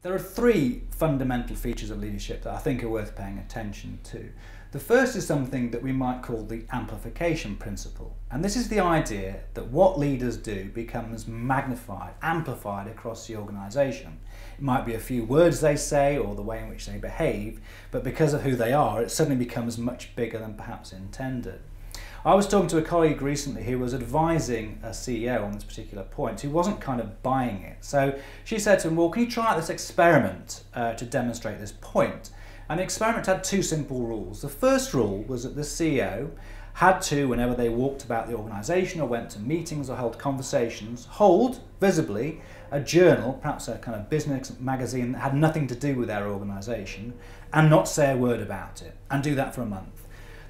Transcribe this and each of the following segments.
There are three fundamental features of leadership that I think are worth paying attention to. The first is something that we might call the amplification principle. And this is the idea that what leaders do becomes magnified, amplified across the organisation. It might be a few words they say or the way in which they behave, but because of who they are, it suddenly becomes much bigger than perhaps intended. I was talking to a colleague recently who was advising a CEO on this particular point who wasn't kind of buying it. So she said to him, well, can you try out this experiment to demonstrate this point? And the experiment had two simple rules. The first rule was that the CEO had to, whenever they walked about the organisation or went to meetings or held conversations, hold visibly a journal, perhaps a kind of business magazine that had nothing to do with their organisation, and not say a word about it, and do that for a month.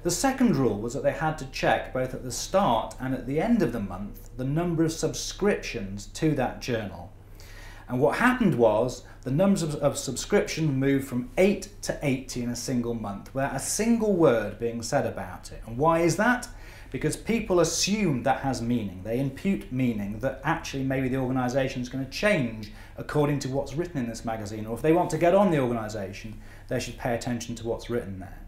The second rule was that they had to check both at the start and at the end of the month the number of subscriptions to that journal. And what happened was the numbers of subscriptions moved from 8 to 80 in a single month without a single word being said about it. And why is that? Because people assume that has meaning. They impute meaning that actually maybe the organisation is going to change according to what's written in this magazine, or if they want to get on the organisation, they should pay attention to what's written there.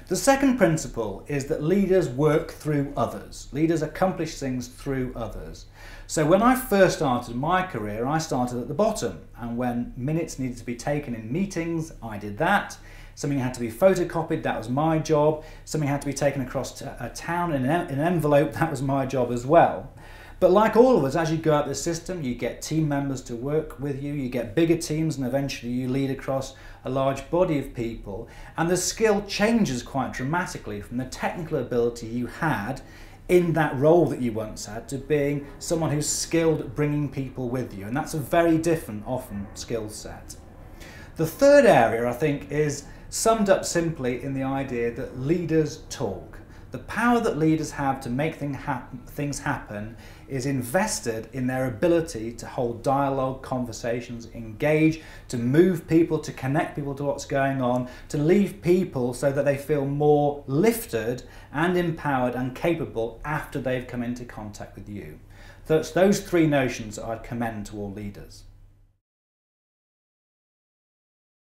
The second principle is that leaders work through others. Leaders accomplish things through others. So when I first started my career, I started at the bottom, and when minutes needed to be taken in meetings, I did that. Something had to be photocopied, that was my job. Something had to be taken across a town in an envelope, that was my job as well. But like all of us, as you go up the system, you get team members to work with you, you get bigger teams, and eventually you lead across a large body of people. And the skill changes quite dramatically from the technical ability you had in that role that you once had to being someone who's skilled at bringing people with you. And that's a very different, often, skill set. The third area, I think, is summed up simply in the idea that leaders talk. The power that leaders have to make things happen is invested in their ability to hold dialogue, conversations, engage, to move people, to connect people to what's going on, to leave people so that they feel more lifted and empowered and capable after they've come into contact with you. So it's those three notions that I'd commend to all leaders.